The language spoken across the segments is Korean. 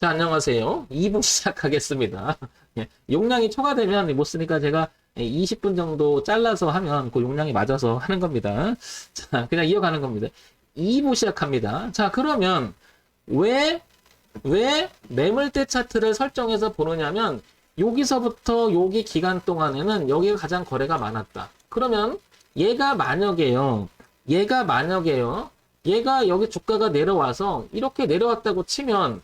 자, 안녕하세요. 2부 시작하겠습니다. 예, 용량이 초과되면 못 쓰니까 제가 20분 정도 잘라서 하면 그 용량이 맞아서 하는 겁니다. 자, 그냥 이어가는 겁니다. 2부 시작합니다. 자, 그러면 왜 매물대 차트를 설정해서 보느냐면 여기서부터 여기 기간 동안에는 여기가 가장 거래가 많았다. 그러면 얘가 여기 주가가 내려와서 이렇게 내려왔다고 치면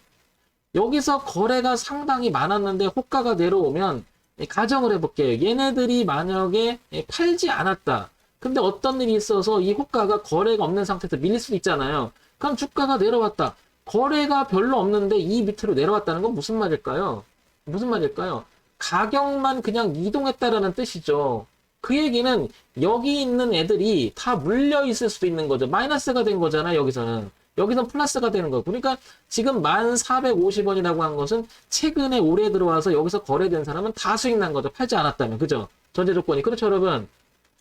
여기서 거래가 상당히 많았는데 호가가 내려오면 가정을 해볼게요. 얘네들이 만약에 팔지 않았다. 근데 어떤 일이 있어서 이 호가가 거래가 없는 상태에서 밀릴 수도 있잖아요. 그럼 주가가 내려왔다. 거래가 별로 없는데 이 밑으로 내려왔다는 건 무슨 말일까요? 무슨 말일까요? 가격만 그냥 이동했다라는 뜻이죠. 그 얘기는 여기 있는 애들이 다 물려 있을 수도 있는 거죠. 마이너스가 된 거잖아요, 여기서는. 여기선 플러스가 되는 거고. 그러니까 지금 1450원이라고 한 것은 최근에 올해 들어와서 여기서 거래된 사람은 다 수익 난 거죠. 팔지 않았다면. 그죠? 전제 조건이. 그렇죠, 여러분?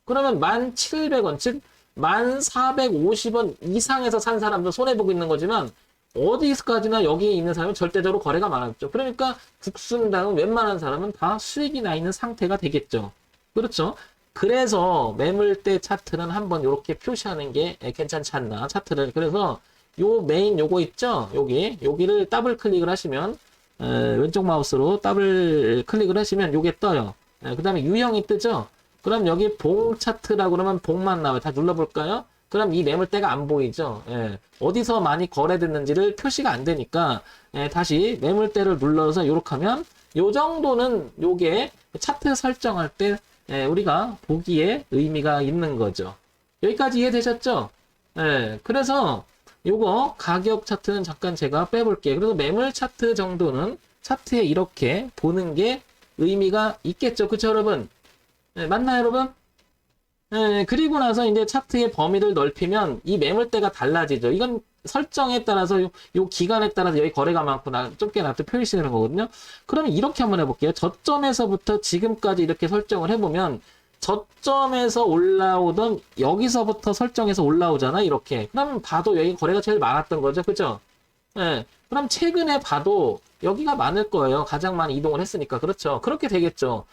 그러면 1700원, 즉 1450원 이상에서 산 사람도 손해보고 있는 거지만 어디서까지나 여기에 있는 사람은 절대적으로 거래가 많았죠. 그러니까 국순당은 웬만한 사람은 다 수익이 나 있는 상태가 되겠죠. 그렇죠? 그래서 매물대 차트는 한번 이렇게 표시하는 게 괜찮지 않나, 차트를. 그래서 요 메인 요거 있죠? 여기를 더블 클릭을 하시면 왼쪽 마우스로 더블 클릭을 하시면 요게 떠요. 그 다음에 유형이 뜨죠? 그럼 여기 봉 차트라고 그러면 봉만 나와요. 다 눌러볼까요? 그럼 이 매물대가 안 보이죠? 어디서 많이 거래됐는지를 표시가 안 되니까 다시 매물대를 눌러서 요렇게 하면 요 정도는 요게 차트 설정할 때 우리가 보기에 의미가 있는 거죠. 여기까지 이해되셨죠? 그래서 요거 가격 차트는 잠깐 제가 빼볼게요. 그래서 매물 차트 정도는 차트에 이렇게 보는 게 의미가 있겠죠. 그쵸, 여러분? 맞나요, 여러분? 그리고 나서 이제 차트의 범위를 넓히면 이 매물대가 달라지죠. 이건 설정에 따라서 요 기간에 따라서 여기 거래가 많고 좁게 놔도 표시되는 거거든요. 그러면 이렇게 한번 해볼게요. 저점에서부터 지금까지 이렇게 설정을 해보면 저점에서 올라오던 여기서부터 설정해서 올라오잖아, 이렇게. 그럼 봐도 여기 거래가 제일 많았던 거죠. 그죠? 그럼 최근에 봐도 여기가 많을 거예요. 가장 많이 이동을 했으니까. 그렇죠. 그렇게 되겠죠.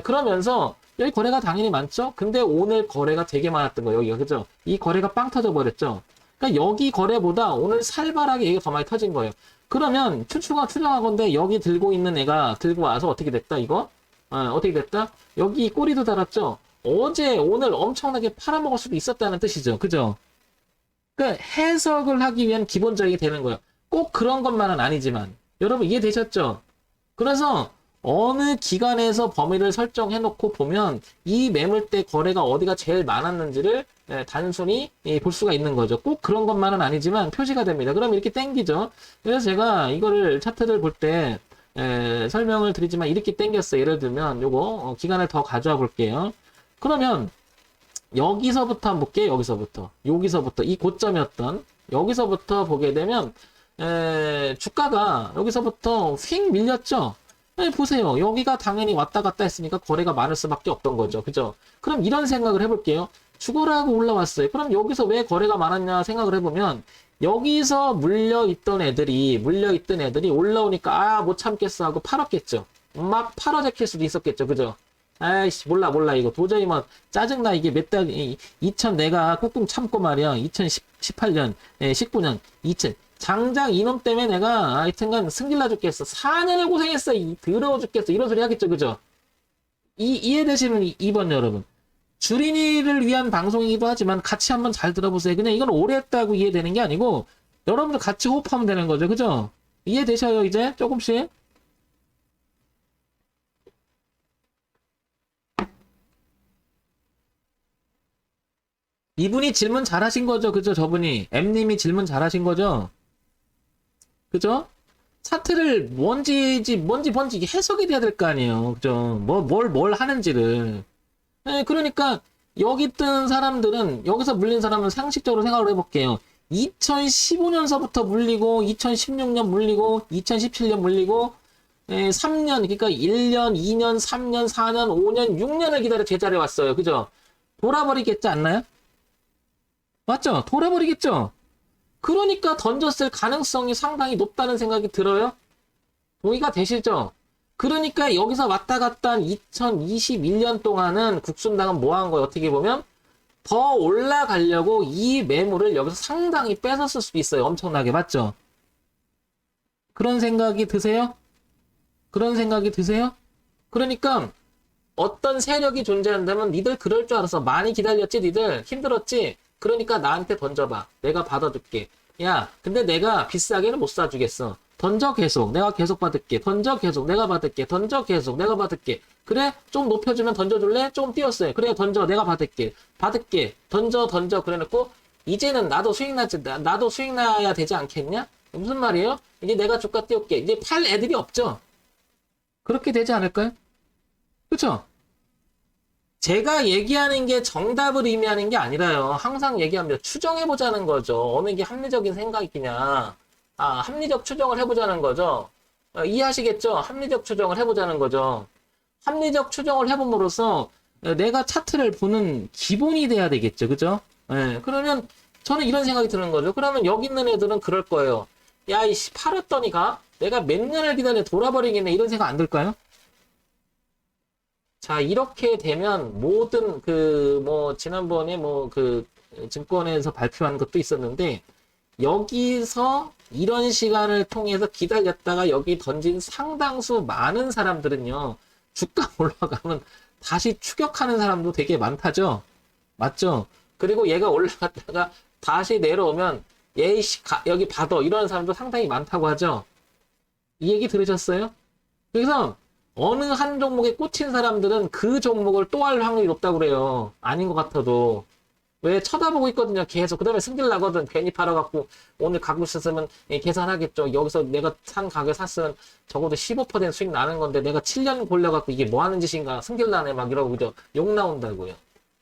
그러면서 여기 거래가 당연히 많죠. 근데 오늘 거래가 되게 많았던 거예요. 여기가. 그죠? 이 거래가 빵 터져 버렸죠. 그러니까 여기 거래보다 오늘 살벌하게 얘가 더 많이 터진 거예요. 그러면 추정하건대 여기 들고 있는 애가 들고 와서 어떻게 됐다, 이거? 어떻게 됐다? 여기 꼬리도 달았죠? 어제, 오늘 엄청나게 팔아먹을 수도 있었다는 뜻이죠. 그죠? 그 해석을 하기 위한 기본적이 되는 거예요. 꼭 그런 것만은 아니지만. 여러분 이해되셨죠? 그래서 어느 기간에서 범위를 설정해 놓고 보면 이 매물대 거래가 어디가 제일 많았는지를 단순히 볼 수가 있는 거죠. 꼭 그런 것만은 아니지만 표시가 됩니다. 그럼 이렇게 땡기죠. 그래서 제가 이거를 차트를 볼 때 설명을 드리지만 이렇게 땡겼어요. 예를 들면 요거 기간을 더 가져와 볼게요. 그러면 여기서부터 한번 볼게요. 여기서부터 이 고점이었던 여기서부터 보게 되면 주가가 여기서부터 휙 밀렸죠. 보세요. 여기가 당연히 왔다 갔다 했으니까 거래가 많을 수밖에 없던 거죠. 그죠? 그럼 이런 생각을 해볼게요. 죽어라고 올라왔어요. 그럼 여기서 왜 거래가 많았냐 생각을 해보면 여기서 물려있던 애들이 올라오니까 못 참겠어 하고 팔았겠죠. 막 팔아제킬 수도 있었겠죠. 그죠? 아이씨 몰라 이거 도저히 뭐 짜증나. 이게 몇 달 2000 내가 꾹꾹 참고 말이야. 2018년 19년 2000 장장 이놈 때문에 내가 하여튼간 승질나 죽겠어. 4년을 고생했어. 더러워 죽겠어. 이런 소리 하겠죠. 그죠? 이해되시는 2번 여러분. 주린이를 위한 방송이기도 하지만 같이 한번 잘 들어보세요. 그냥 이건 오래 했다고 이해되는 게 아니고 여러분들 같이 호흡하면 되는 거죠. 그죠? 이해되셔요 이제? 조금씩? 이분이 질문 잘하신 거죠. 그죠? 저분이 M님이 질문 잘하신 거죠. 그죠? 차트를 뭔지 해석이 돼야 될 거 아니에요. 그죠? 뭘 하는지를. 그러니까 여기 뜬 사람들은 여기서 물린 사람은 상식적으로 생각을 해볼게요. 2015년서부터 물리고 2016년 물리고 2017년 물리고 3년 그러니까 1년, 2년, 3년, 4년, 5년, 6년을 기다려 제자리에 왔어요. 그죠? 돌아버리겠지 않나요? 맞죠? 돌아버리겠죠? 그러니까 던졌을 가능성이 상당히 높다는 생각이 들어요. 동의가 되시죠? 그러니까 여기서 왔다 갔다 한 2021년 동안은 국순당은 뭐 한 거예요? 어떻게 보면 더 올라가려고 이 매물을 여기서 상당히 뺏었을 수도 있어요. 엄청나게. 맞죠? 그런 생각이 드세요? 그런 생각이 드세요? 그러니까 어떤 세력이 존재한다면 니들 그럴 줄 알았어. 많이 기다렸지 니들? 힘들었지? 그러니까 나한테 던져봐. 내가 받아줄게. 야, 근데 내가 비싸게는 못 사주겠어. 던져 계속. 내가 계속 받을게. 던져 계속. 내가 받을게. 던져 계속. 내가 받을게. 그래? 좀 높여주면 던져줄래? 좀 띄웠어요. 그래, 던져. 내가 받을게. 받을게. 던져, 던져. 그래 놓고 이제는 나도 수익 나지. 나도 수익 나야 되지 않겠냐? 무슨 말이에요? 이제 내가 주가 띄울게. 이제 팔 애들이 없죠? 그렇게 되지 않을까요? 그쵸? 제가 얘기하는 게 정답을 의미하는 게 아니라요. 항상 얘기합니다. 추정해보자는 거죠. 어느 게 합리적인 생각이냐. 합리적 추정을 해보자는 거죠. 이해하시겠죠? 합리적 추정을 해보자는 거죠. 합리적 추정을 해봄으로써 내가 차트를 보는 기본이 돼야 되겠죠. 그죠? 예, 그러면 저는 이런 생각이 드는 거죠. 그러면 여기 있는 애들은 그럴 거예요. 야, 이씨, 팔았더니 가? 내가 몇 년을 기다려 돌아버리겠네. 이런 생각 안 들까요? 자, 이렇게 되면 모든 지난번에 증권에서 발표한 것도 있었는데, 여기서 이런 시간을 통해서 기다렸다가 여기 던진 상당수 많은 사람들은요, 주가 올라가면 다시 추격하는 사람도 되게 많다죠? 맞죠? 그리고 얘가 올라갔다가 다시 내려오면, 예이씨, 여기 받아. 이런 사람도 상당히 많다고 하죠? 이 얘기 들으셨어요? 그래서, 어느 한 종목에 꽂힌 사람들은 그 종목을 또 할 확률이 높다고 그래요. 아닌 것 같아도. 왜 쳐다보고 있거든요. 계속. 그 다음에 승질 나거든. 괜히 팔아갖고 오늘 가고 있었으면 계산하겠죠. 여기서 내가 산 가격에 샀으면 적어도 15% 수익 나는 건데 내가 7년 골려갖고 이게 뭐 하는 짓인가. 승질 나네. 막 이러고 그죠. 욕 나온다고요.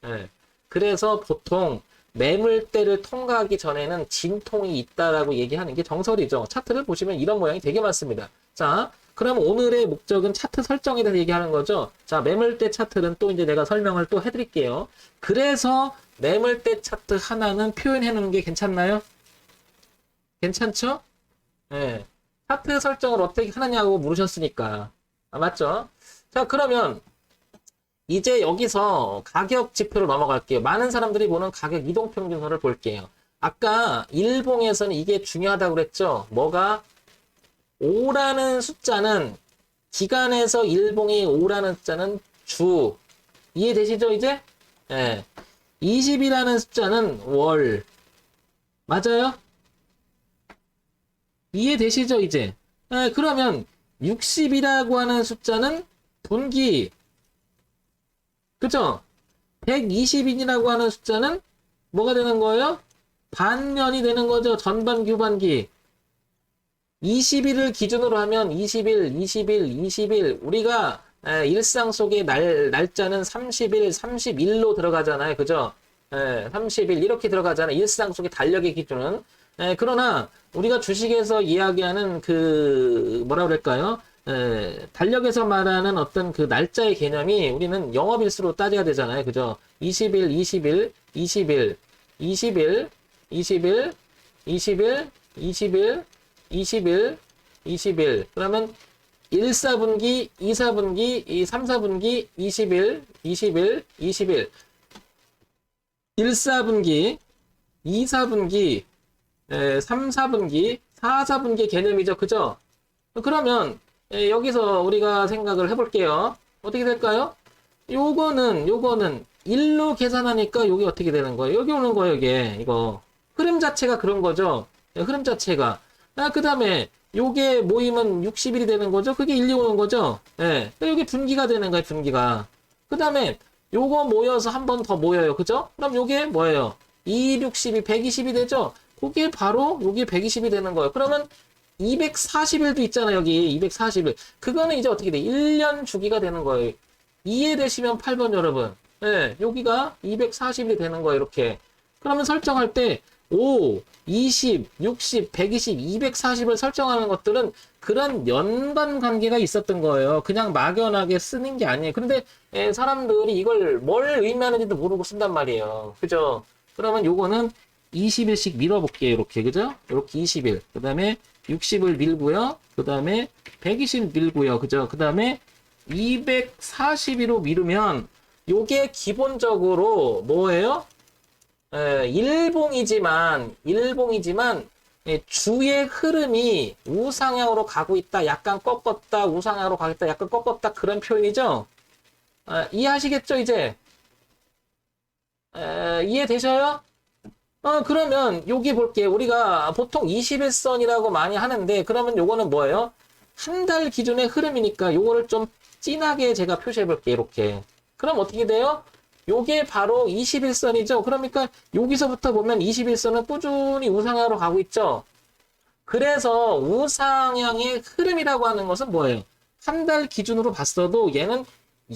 예. 그래서 보통 매물대를 통과하기 전에는 진통이 있다라고 얘기하는 게 정설이죠. 차트를 보시면 이런 모양이 되게 많습니다. 자, 그럼 오늘의 목적은 차트 설정에 대해서 얘기하는 거죠. 자, 매물대 차트는 또 이제 내가 설명을 또 해드릴게요. 그래서 매물대 차트 하나는 표현해 놓은 게 괜찮나요? 괜찮죠? 네. 차트 설정을 어떻게 하느냐고 물으셨으니까. 맞죠? 자, 그러면 이제 여기서 가격 지표로 넘어갈게요. 많은 사람들이 보는 가격 이동평균선을 볼게요. 아까 일봉에서는 이게 중요하다고 그랬죠? 뭐가? 5라는 숫자는 기간에서 일봉이 5라는 숫자는 주. 이해되시죠 이제? 예. 20이라는 숫자는 월. 맞아요? 이해되시죠 이제? 예, 그러면 60이라고 하는 숫자는 분기. 그죠? 120인이라고 하는 숫자는 뭐가 되는 거예요? 반년이 되는 거죠. 전반기, 후반기. 20일을 기준으로 하면 20일, 우리가 일상 속의 날짜는 30일, 31로 들어가잖아요. 그죠? 30일 이렇게 들어가잖아요. 일상 속의 달력의 기준은. 그러나 우리가 주식에서 이야기하는 뭐라 그럴까요? 달력에서 말하는 어떤 그 날짜의 개념이 우리는 영업일수로 따져야 되잖아요. 그죠? 20일, 20일, 20일, 20일, 20일, 20일, 20일, 20일, 20일. 그러면 1, 4분기, 2, 4분기, 2, 3, 4분기, 20일, 20일, 20일. 1, 4분기, 2, 4분기, 3, 4분기, 4, 4분기 개념이죠. 그죠? 그러면 여기서 우리가 생각을 해볼게요. 어떻게 될까요? 요거는 1로 계산하니까 요게 어떻게 되는 거예요? 여기 오는 거예요, 이거. 흐름 자체가 그런 거죠. 흐름 자체가. 그 다음에 요게 모이면 60일이 되는 거죠. 그게 1, 2 오는 거죠. 요게 분기가 되는 거예요, 분기가. 그 다음에 요거 모여서 한 번 더 모여요. 그죠? 그럼 요게 뭐예요? 2, 60이 120이 되죠? 그게 바로 요게 120이 되는 거예요. 그러면 240일도 있잖아요, 여기. 240일. 그거는 이제 어떻게 돼? 1년 주기가 되는 거예요. 이해되시면 8번 여러분. 여기가 240일이 되는 거예요, 이렇게. 그러면 설정할 때 5, 20, 60, 120, 240을 설정하는 것들은 그런 연관 관계가 있었던 거예요. 그냥 막연하게 쓰는 게 아니에요. 근데 사람들이 이걸 뭘 의미하는지도 모르고 쓴단 말이에요. 그죠? 그러면 요거는 20일씩 밀어볼게요. 이렇게. 그죠? 이렇게 20일. 그 다음에 60을 밀고요. 그 다음에 120 밀고요. 그죠? 그 다음에 242로 미루면 요게 기본적으로 뭐예요? 일봉이지만 주의 흐름이 우상향으로 가고 있다. 약간 꺾었다. 우상향으로 가고 있다. 약간 꺾었다. 그런 표현이죠. 이해하시겠죠, 이제? 이해되셔요? 그러면 여기 볼게요. 우리가 보통 21선이라고 많이 하는데 그러면 요거는 뭐예요? 한 달 기준의 흐름이니까 요거를 좀 진하게 제가 표시해 볼게요. 이렇게. 그럼 어떻게 돼요? 요게 바로 21선이죠. 그러니까 여기서부터 보면 21선은 꾸준히 우상향으로 가고 있죠. 그래서 우상향의 흐름이라고 하는 것은 뭐예요? 한 달 기준으로 봤어도 얘는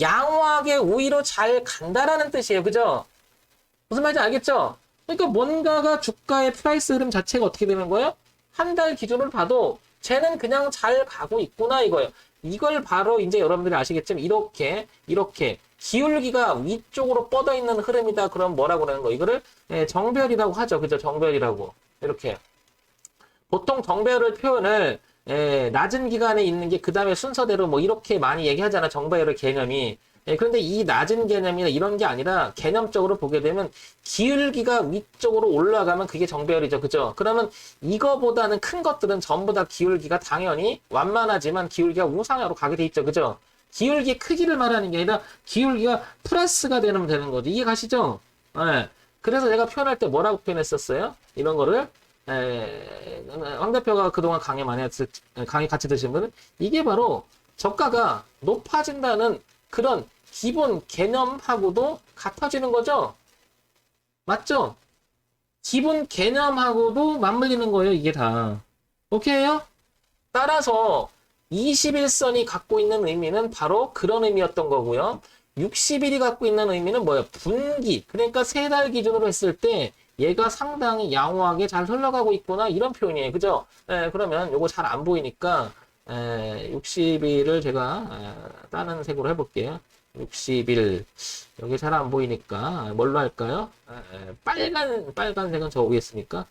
양호하게 우위로 잘 간다라는 뜻이에요. 그죠? 무슨 말인지 알겠죠? 그러니까 뭔가가 주가의 프라이스 흐름 자체가 어떻게 되는 거예요? 한 달 기준으로 봐도 쟤는 그냥 잘 가고 있구나 이거예요. 이걸 바로 이제 여러분들이 아시겠지만 이렇게 기울기가 위쪽으로 뻗어 있는 흐름이다. 그럼 뭐라고 그러는 거? 이거를 정배열이라고 하죠. 그죠? 정배열이라고. 이렇게. 보통 정배열을 표현을 낮은 기간에 있는 게 그 다음에 순서대로 뭐 이렇게 많이 얘기하잖아. 정배열의 개념이. 그런데 이 낮은 개념이나 이런 게 아니라 개념적으로 보게 되면 기울기가 위쪽으로 올라가면 그게 정배열이죠. 그죠? 그러면 이거보다는 큰 것들은 전부 다 기울기가 당연히 완만하지만 기울기가 우상향으로 가게 돼 있죠. 그죠? 기울기 크기를 말하는 게 아니라 기울기가 플러스가 되는 거죠. 이해 가시죠? 그래서 제가 표현할 때 뭐라고 표현했었어요? 이런 거를. 황 대표가 그동안 강의 많이 했을, 강의 같이 드신 분은 이게 바로 저가가 높아진다는 그런 기본 개념하고도 같아지는 거죠. 맞죠? 기본 개념하고도 맞물리는 거예요. 이게 다. 오케이요? 따라서 21선이 갖고 있는 의미는 바로 그런 의미였던 거고요. 60일이 갖고 있는 의미는 뭐예요? 분기. 그러니까 3달 기준으로 했을 때 얘가 상당히 양호하게 잘 흘러가고 있구나 이런 표현이에요. 그죠? 그러면 요거 잘 안 보이니까 60일을 제가 다른 색으로 해볼게요. 60일 여기 잘 안 보이니까 뭘로 할까요? 빨간색은 저 위에 있으니까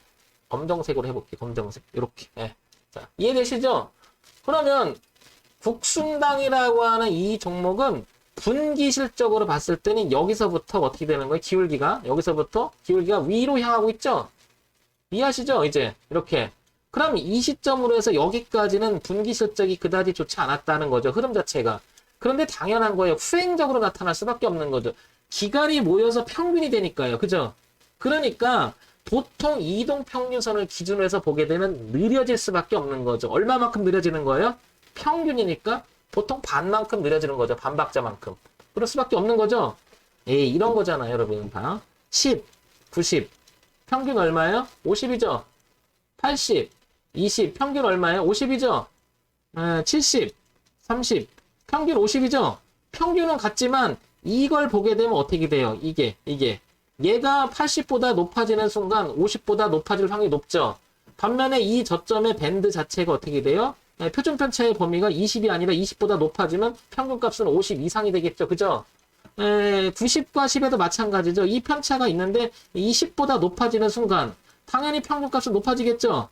검정색으로 해볼게요. 검정색 이렇게. 자, 이해되시죠? 그러면 국순당이라고 하는 이 종목은 분기 실적으로 봤을 때는 여기서부터 어떻게 되는 거예요? 여기서부터 기울기가 위로 향하고 있죠? 이해하시죠? 이제 이렇게. 그럼 이 시점으로 해서 여기까지는 분기 실적이 그다지 좋지 않았다는 거죠. 흐름 자체가. 그런데 당연한 거예요. 후행적으로 나타날 수밖에 없는 거죠. 기간이 모여서 평균이 되니까요. 그죠? 그러니까 보통 이동평균선을 기준으로 해서 보게 되면 느려질 수밖에 없는 거죠. 얼마만큼 느려지는 거예요? 평균이니까 보통 반만큼 느려지는 거죠. 반박자만큼. 그럴 수밖에 없는 거죠. 이런 거잖아요. 여러분 다. 10, 90. 평균 얼마예요? 50이죠. 80, 20. 평균 얼마예요? 50이죠. 70, 30. 평균 50이죠. 평균은 같지만 이걸 보게 되면 어떻게 돼요? 이게. 얘가 80보다 높아지는 순간 50보다 높아질 확률이 높죠. 반면에 이 저점의 밴드 자체가 어떻게 돼요? 표준 편차의 범위가 20이 아니라 20보다 높아지면 평균값은 50 이상이 되겠죠. 그죠? 90과 10에도 마찬가지죠. 이 편차가 있는데 20보다 높아지는 순간 당연히 평균값은 높아지겠죠.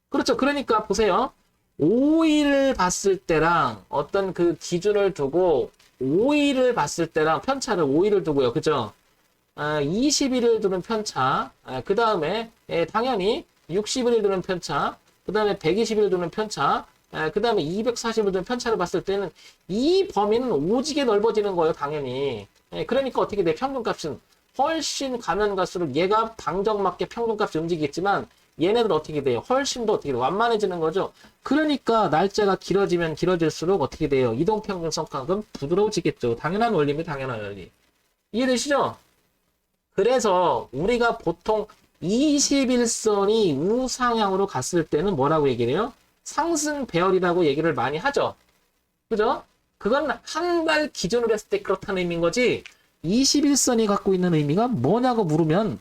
그렇죠. 그러니까 보세요. 5일을 봤을 때랑 어떤 그 기준을 두고 5일을 봤을 때랑 편차를 5일을 두고요. 그죠? 20일을 두는 편차, 그 다음에 당연히 60일을 두는 편차, 그 다음에 120일 두는 편차, 그 다음에 240일 두는 편차를 봤을 때는 이 범위는 오지게 넓어지는 거예요. 당연히. 그러니까 어떻게 돼? 평균값은 훨씬 가면 갈수록 얘가 방정맞게 평균값이 움직이겠지만 얘네들 어떻게 돼요? 훨씬 더 어떻게 돼요? 완만해지는 거죠. 그러니까 날짜가 길어지면 길어질수록 어떻게 돼요? 이동평균 성격은 부드러워지겠죠. 당연한 원리입니다. 당연한 원리. 이해되시죠? 그래서 우리가 보통 21선이 우상향으로 갔을 때는 뭐라고 얘기를 해요? 상승 배열이라고 얘기를 많이 하죠. 그죠? 그건 한 달 기준으로 했을 때 그렇다는 의미인 거지 21선이 갖고 있는 의미가 뭐냐고 물으면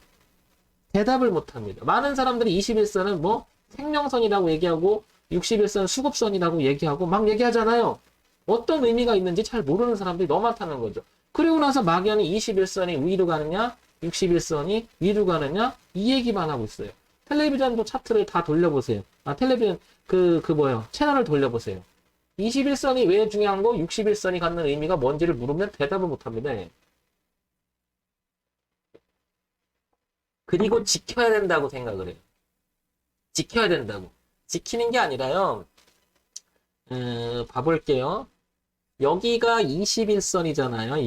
대답을 못합니다. 많은 사람들이 21선은 뭐 생명선이라고 얘기하고 61선 수급선이라고 얘기하고 막 얘기하잖아요. 어떤 의미가 있는지 잘 모르는 사람들이 너무 많다는 거죠. 그리고 나서 막연히 21선이 위로 가느냐 61선이 위로 가느냐 이 얘기만 하고 있어요. 텔레비전도 차트를 다 돌려보세요. 아, 텔레비전, 뭐요? 채널을 돌려보세요. 21선이 왜 중요한 거? 61선이 갖는 의미가 뭔지를 물으면 대답을 못 합니다. 그리고 지켜야 된다고 생각을 해요. 지켜야 된다고. 지키는 게 아니라요. 봐볼게요. 여기가 21선이잖아요.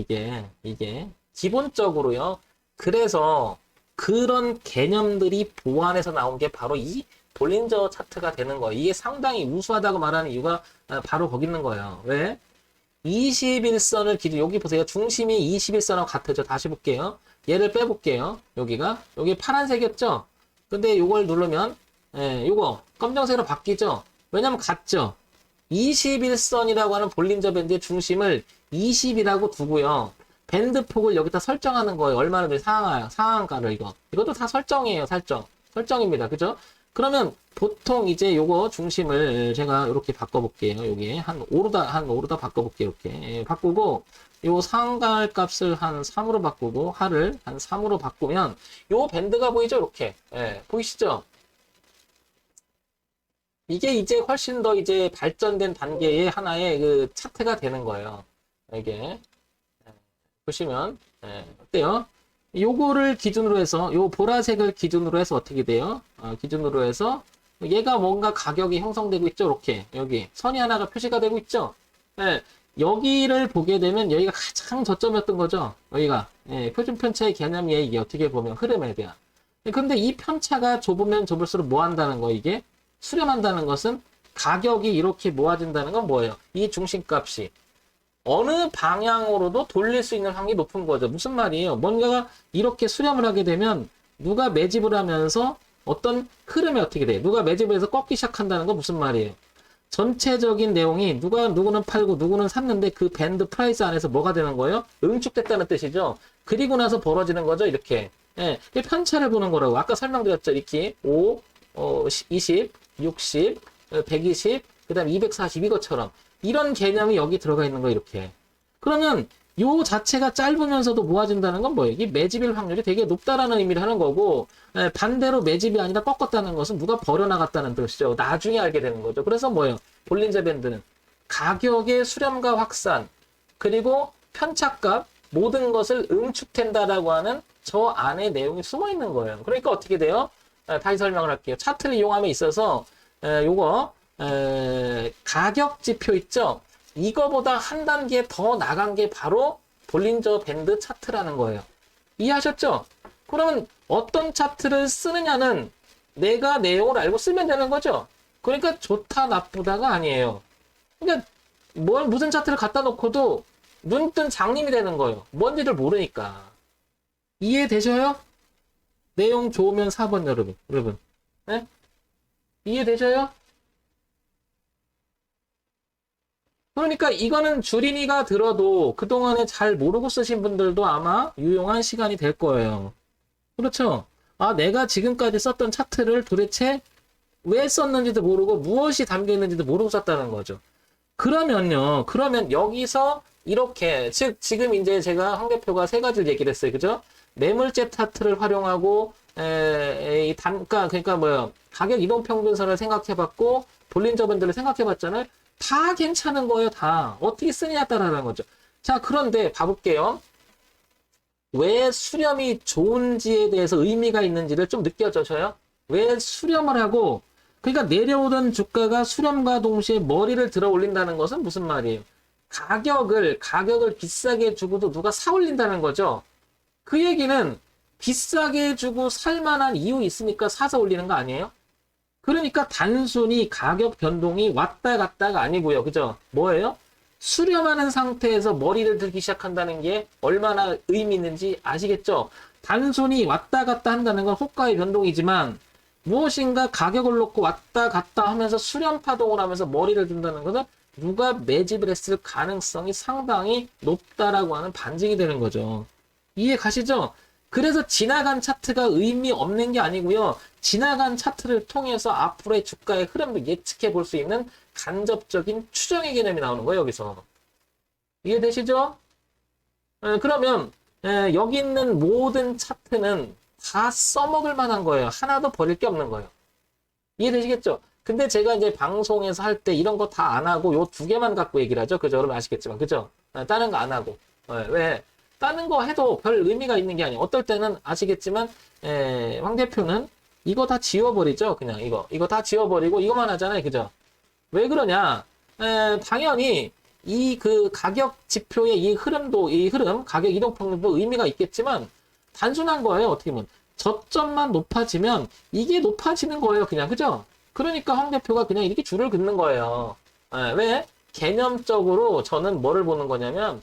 이게. 기본적으로요. 그래서 그런 개념들이 보완해서 나온 게 바로 이 볼린저 차트가 되는 거예요. 이게 상당히 우수하다고 말하는 이유가 바로 거기 있는 거예요. 왜? 21선을 기준, 여기 보세요. 중심이 21선하고 같아져. 다시 볼게요. 얘를 빼볼게요. 여기 파란색이었죠? 근데 요걸 누르면, 요거 검정색으로 바뀌죠? 왜냐면 같죠? 21선이라고 하는 볼린저 밴드의 중심을 20이라고 두고요. 밴드 폭을 여기다 설정하는 거예요. 얼마나 돼? 상한가를 이것도 다 설정이에요. 설정입니다. 그죠? 그러면 보통 이제 요거 중심을 제가 이렇게 바꿔볼게요. 여기 한 5로다 바꿔볼게요. 이렇게 바꾸고 요 상갈 값을 한 3으로 바꾸고 하를 한 3으로 바꾸면 요 밴드가 보이죠? 이렇게 보이시죠? 이게 이제 훨씬 더 이제 발전된 단계의 하나의 그 차트가 되는 거예요. 이게 보시면 어때요? 요거를 기준으로 해서 요 보라색을 기준으로 해서 어떻게 돼요? 기준으로 해서 얘가 뭔가 가격이 형성되고 있죠. 이렇게 여기 선이 하나가 표시가 되고 있죠. 여기를 보게 되면 여기가 가장 저점이었던 거죠. 여기가 표준 편차의 개념이에요. 이게 어떻게 보면 흐름에 대한. 근데 이 편차가 좁으면 좁을수록 뭐 한다는 거 이게 수렴한다는 것은 가격이 이렇게 모아진다는 건 뭐예요? 이 중심값이 어느 방향으로도 돌릴 수 있는 확률이 높은 거죠. 무슨 말이에요? 뭔가가 이렇게 수렴을 하게 되면 누가 매집을 하면서 어떤 흐름이 어떻게 돼? 누가 매집을 해서 꺾기 시작한다는 건 무슨 말이에요? 전체적인 내용이 누구는 팔고 누구는 샀는데 그 밴드 프라이스 안에서 뭐가 되는 거예요? 응축됐다는 뜻이죠. 그리고 나서 벌어지는 거죠. 이렇게. 편차를 보는 거라고. 아까 설명드렸죠. 이렇게 5, 20, 60, 120, 그 다음에 240 이것처럼. 이런 개념이 여기 들어가 있는 거 이렇게. 그러면 요 자체가 짧으면서도 모아진다는 건 뭐예요? 이 매집일 확률이 되게 높다라는 의미를 하는 거고 반대로 매집이 아니라 꺾었다는 것은 누가 버려나갔다는 뜻이죠. 나중에 알게 되는 거죠. 그래서 뭐예요? 볼린저 밴드는 가격의 수렴과 확산 그리고 편차값 모든 것을 응축된다라고 하는 저 안에 내용이 숨어 있는 거예요. 그러니까 어떻게 돼요? 다시 설명을 할게요. 차트를 이용함에 있어서 요거 가격 지표 있죠? 이거보다 한 단계 더 나간 게 바로 볼린저 밴드 차트라는 거예요. 이해하셨죠? 그러면 어떤 차트를 쓰느냐는 내가 내용을 알고 쓰면 되는 거죠? 그러니까 좋다 나쁘다가 아니에요. 그러니까 무슨 차트를 갖다 놓고도 눈뜬 장님이 되는 거예요. 뭔지를 모르니까. 이해되셔요? 내용 좋으면 4번 여러분. 네? 이해되셔요? 그러니까 이거는 주린이가 들어도 그동안에 잘 모르고 쓰신 분들도 아마 유용한 시간이 될 거예요. 그렇죠? 내가 지금까지 썼던 차트를 도대체 왜 썼는지도 모르고 무엇이 담겨 있는지도 모르고 썼다는 거죠. 그러면 여기서 이렇게, 즉, 지금 이제 제가 한계표가 세 가지를 얘기를 했어요. 그죠? 매물제 차트를 활용하고, 이 단가, 그러니까 뭐요? 가격 이동평균선을 생각해봤고, 볼린저 밴드를 생각해봤잖아요. 다 괜찮은 거예요, 다. 어떻게 쓰느냐에 따라라는 거죠. 자, 그런데 봐볼게요. 왜 수렴이 좋은지에 대해서 의미가 있는지를 좀 느껴져서요. 왜 수렴을 하고, 그러니까 내려오던 주가가 수렴과 동시에 머리를 들어 올린다는 것은 무슨 말이에요? 가격을 비싸게 주고도 누가 사 올린다는 거죠. 그 얘기는 비싸게 주고 살만한 이유 있으니까 사서 올리는 거 아니에요? 그러니까 단순히 가격 변동이 왔다 갔다가 아니고요. 그죠? 뭐예요? 수렴하는 상태에서 머리를 들기 시작한다는 게 얼마나 의미 있는지 아시겠죠? 단순히 왔다 갔다 한다는 건 호가의 변동이지만 무엇인가 가격을 놓고 왔다 갔다 하면서 수렴 파동을 하면서 머리를 든다는 것은 누가 매집을 했을 가능성이 상당히 높다라고 하는 반증이 되는 거죠. 이해 가시죠? 그래서 지나간 차트가 의미 없는 게 아니고요. 지나간 차트를 통해서 앞으로의 주가의 흐름을 예측해 볼 수 있는 간접적인 추정의 개념이 나오는 거예요. 여기서. 이해되시죠? 그러면 여기 있는 모든 차트는 다 써먹을 만한 거예요. 하나도 버릴 게 없는 거예요. 이해되시겠죠? 근데 제가 이제 방송에서 할 때 이런 거 다 안 하고 요 두 개만 갖고 얘기를 하죠. 그죠? 여러분 아시겠지만. 그죠? 다른 거 안 하고. 왜? 다른 거 해도 별 의미가 있는 게 아니에요. 어떨 때는 아시겠지만, 황 대표는 이거 다 지워버리죠. 그냥 이거 다 지워버리고 이거만 하잖아요. 그죠? 왜 그러냐? 당연히 이 그 가격 지표의 이 흐름, 가격 이동평균도 의미가 있겠지만 단순한 거예요. 어떻게 보면. 저점만 높아지면 이게 높아지는 거예요. 그냥. 그죠? 그러니까 황 대표가 그냥 이렇게 줄을 긋는 거예요. 왜? 개념적으로 저는 뭐를 보는 거냐면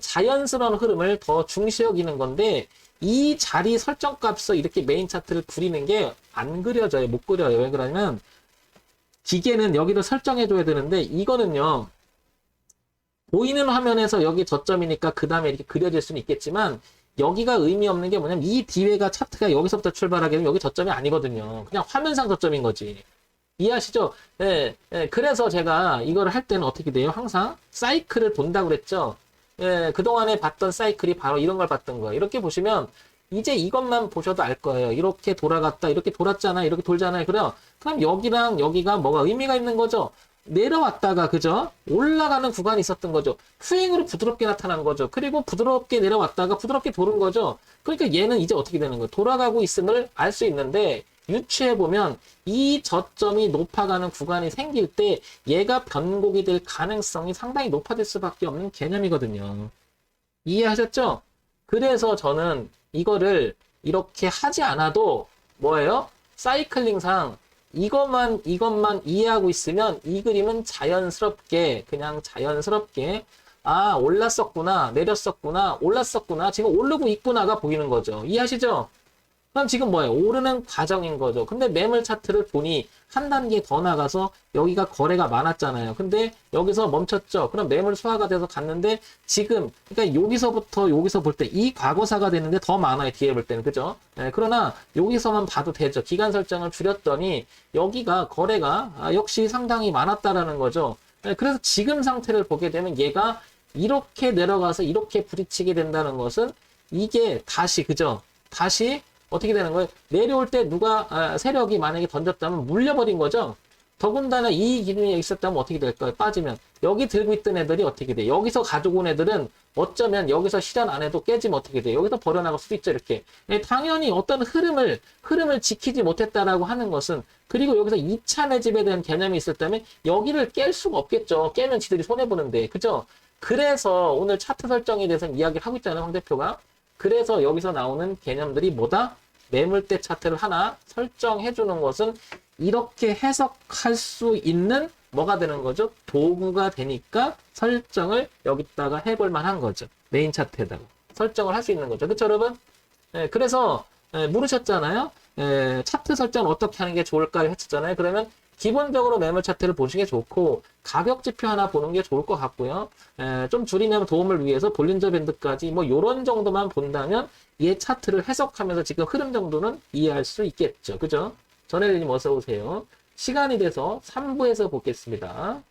자연스러운 흐름을 더 중시 여기는 건데 이 자리 설정값에서 이렇게 메인 차트를 그리는 게 안 그려져요. 못 그려요. 왜 그러냐면 기계는 여기도 설정해 줘야 되는데 이거는요. 보이는 화면에서 여기 저점이니까 그 다음에 이렇게 그려질 수는 있겠지만 여기가 의미 없는 게 뭐냐면 이 뒤에가 차트가 여기서부터 출발하게 되면 여기 저점이 아니거든요. 그냥 화면상 저점인 거지. 이해하시죠? 네, 네, 그래서 제가 이걸 할 때는 어떻게 돼요? 항상 사이클을 본다고 그랬죠? 예, 그동안에 봤던 사이클이 바로 이런 걸 봤던 거예요. 이렇게 보시면 이제 이것만 보셔도 알 거예요. 이렇게 돌아갔다, 이렇게 돌았잖아, 이렇게 돌잖아요. 그럼 여기랑 여기가 뭐가 의미가 있는 거죠? 내려왔다가, 그죠? 올라가는 구간이 있었던 거죠. 후행으로 부드럽게 나타난 거죠. 그리고 부드럽게 내려왔다가 부드럽게 도는 거죠. 그러니까 얘는 이제 어떻게 되는 거예요? 돌아가고 있음을 알 수 있는데, 유추해보면 이 저점이 높아가는 구간이 생길 때 얘가 변곡이 될 가능성이 상당히 높아질 수밖에 없는 개념이거든요. 이해하셨죠? 그래서 저는 이거를 이렇게 하지 않아도 뭐예요? 사이클링상 이것만 이해하고 있으면 이 그림은 그냥 자연스럽게 올랐었구나, 내렸었구나, 올랐었구나, 지금 오르고 있구나가 보이는 거죠. 이해하시죠? 그럼 지금 뭐예요? 오르는 과정인 거죠. 근데 매물 차트를 보니 한 단계 더 나가서 여기가 거래가 많았잖아요. 근데 여기서 멈췄죠. 그럼 매물 소화가 돼서 갔는데 지금 그러니까 여기서부터 여기서 볼 때 이 과거사가 되는데 더 많아요. 뒤에 볼 때는. 그죠? 그러나 여기서만 봐도 되죠. 기간 설정을 줄였더니 여기가 거래가 역시 상당히 많았다라는 거죠. 그래서 지금 상태를 보게 되면 얘가 이렇게 내려가서 이렇게 부딪히게 된다는 것은 이게 다시 그죠? 다시 어떻게 되는 거예요? 내려올 때 누가 세력이 만약에 던졌다면 물려버린 거죠. 더군다나 이 기준이 있었다면 어떻게 될까요? 빠지면 여기 들고 있던 애들이 어떻게 돼? 여기서 가지고 온 애들은 어쩌면 여기서 실현 안 해도 깨지면 어떻게 돼? 여기서 버려나갈 수도 있죠. 이렇게 당연히 어떤 흐름을 지키지 못했다라고 하는 것은 그리고 여기서 2차 매집에 대한 개념이 있었다면 여기를 깰 수가 없겠죠. 깨면 지들이 손해보는데 그죠? 그래서 오늘 차트 설정에 대해서 이야기를 하고 있잖아요. 황 대표가. 그래서 여기서 나오는 개념들이 뭐다? 매물대 차트를 하나 설정해 주는 것은 이렇게 해석할 수 있는 뭐가 되는 거죠? 도구가 되니까 설정을 여기다가 해볼 만한 거죠. 메인 차트에다가 설정을 할 수 있는 거죠. 그렇죠 여러분? 그래서 물으셨잖아요. 차트 설정 어떻게 하는 게 좋을까요? 했었잖아요. 그러면 기본적으로 매물 차트를 보시는 게 좋고 가격 지표 하나 보는 게 좋을 것 같고요. 좀 줄이면 도움을 위해서 볼린저 밴드까지 뭐 요런 정도만 본다면 얘 차트를 해석하면서 지금 흐름 정도는 이해할 수 있겠죠. 그죠? 전혜리님 어서 오세요. 시간이 돼서 3부에서 보겠습니다.